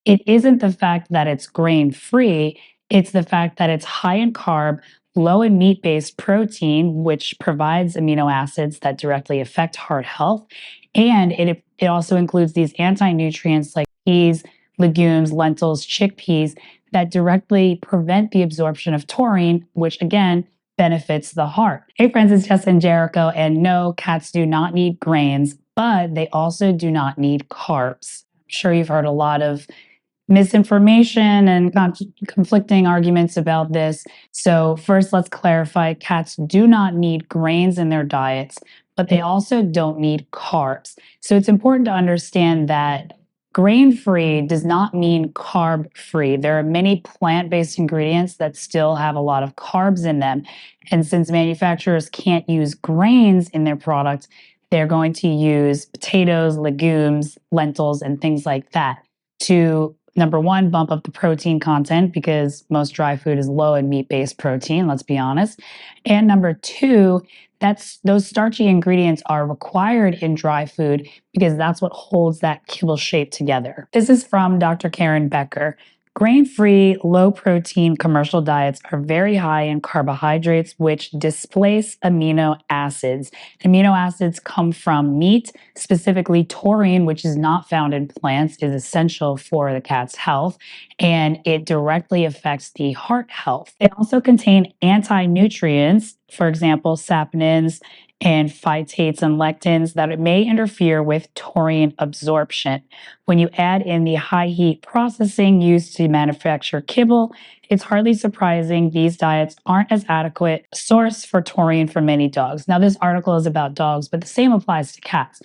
It isn't the fact that it's grain-free, it's the fact that it's high in carb, low in meat-based protein, which provides amino acids that directly affect heart health, and it also includes these anti-nutrients like peas, legumes, lentils, chickpeas that directly prevent the absorption of taurine, which again benefits the heart. Hey friends, it's Jess Jericho, and no, cats do not need grains, but they also do not need carbs. I'm sure you've heard a lot of misinformation and conflicting arguments about this. So first, let's clarify, cats do not need grains in their diets, but they also don't need carbs. So it's important to understand that grain-free does not mean carb-free. There are many plant-based ingredients that still have a lot of carbs in them. And since manufacturers can't use grains in their products, they're going to use potatoes, legumes, lentils, and things like that to, number one, bump up the protein content because most dry food is low in meat-based protein, let's be honest. And number two, those starchy ingredients are required in dry food because that's what holds that kibble shape together. This is from Dr. Karen Becker. Grain-free, low-protein commercial diets are very high in carbohydrates, which displace amino acids. Amino acids come from meat, specifically taurine, which is not found in plants, is essential for the cat's health, and it directly affects the heart health. They also contain anti-nutrients, for example, saponins, and phytates and lectins that may interfere with taurine absorption. When you add in the high heat processing used to manufacture kibble, it's hardly surprising these diets aren't as adequate source for taurine for many dogs. Now, this article is about dogs, but the same applies to cats.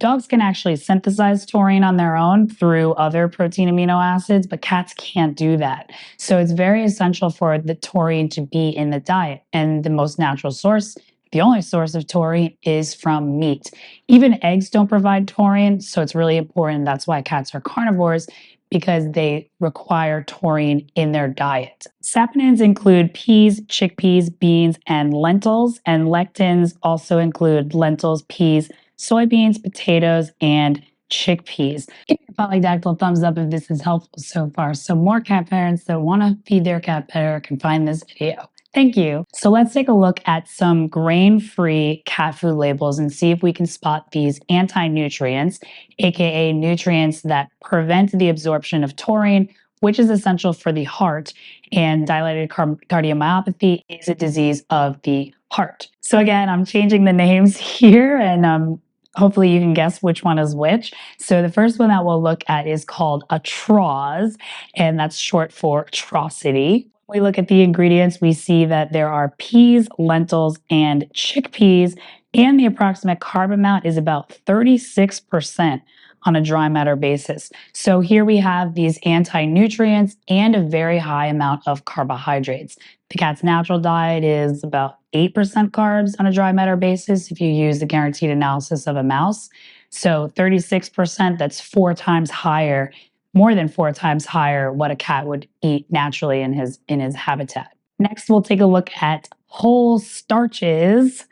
Dogs can actually synthesize taurine on their own through other protein amino acids, but cats can't do that. So it's very essential for the taurine to be in the diet. And the most natural source, the only source of taurine, is from meat. Even eggs don't provide taurine, so it's really important. That's why cats are carnivores, because they require taurine in their diet. Saponins include peas, chickpeas, beans, and lentils, and lectins also include lentils, peas, soybeans, potatoes, and chickpeas. Give me a polydactyl thumbs up if this is helpful so far, so more cat parents that want to feed their cat better can find this video. Thank you. So let's take a look at some grain-free cat food labels and see if we can spot these anti-nutrients, aka nutrients that prevent the absorption of taurine, which is essential for the heart, and dilated cardiomyopathy is a disease of the heart. So again, I'm changing the names here, and hopefully you can guess which one is which. So the first one that we'll look at is called atroz, and that's short for atrocity. When we look at the ingredients, we see that there are peas, lentils, and chickpeas, and the approximate carb amount is about 36% on a dry matter basis. So here we have these anti-nutrients and a very high amount of carbohydrates. The cat's natural diet is about 8% carbs on a dry matter basis if you use the guaranteed analysis of a mouse. So 36%, that's 4 times higher, more than 4 times higher what a cat would eat naturally in his habitat. Next, we'll take a look at whole starches.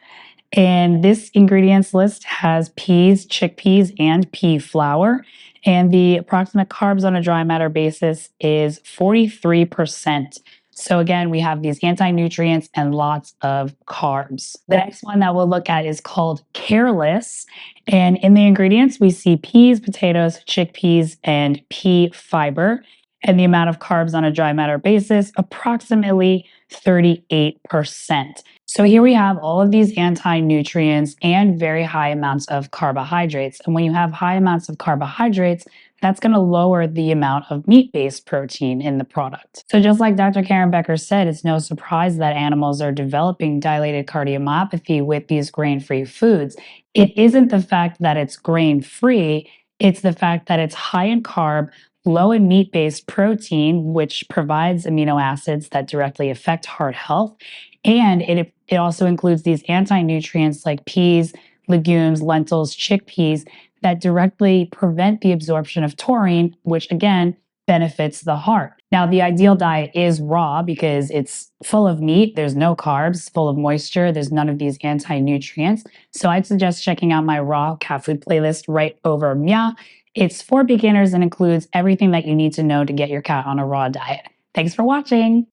And this ingredients list has peas, chickpeas, and pea flour. And the approximate carbs on a dry matter basis is 43%. So again, we have these anti-nutrients and lots of carbs. The next one that we'll look at is called careless. And in the ingredients, we see peas, potatoes, chickpeas, and pea fiber. And the amount of carbs on a dry matter basis, approximately 38%. So here we have all of these anti-nutrients and very high amounts of carbohydrates. And when you have high amounts of carbohydrates, that's going to lower the amount of meat-based protein in the product. So just like Dr. Karen Becker said, it's no surprise that animals are developing dilated cardiomyopathy with these grain-free foods. It isn't the fact that it's grain-free, it's the fact that it's high in carb, low in meat-based protein, which provides amino acids that directly affect heart health, and it also includes these anti-nutrients like peas, legumes, lentils, chickpeas that directly prevent the absorption of taurine, which again benefits the heart. Now, the ideal diet is raw because it's full of meat, there's no carbs, full of moisture, there's none of these anti-nutrients. So I'd suggest checking out my raw cat food playlist right over 𝐤𝐄𝐅. It's for beginners and includes everything that you need to know to get your cat on a raw diet. Thanks for watching.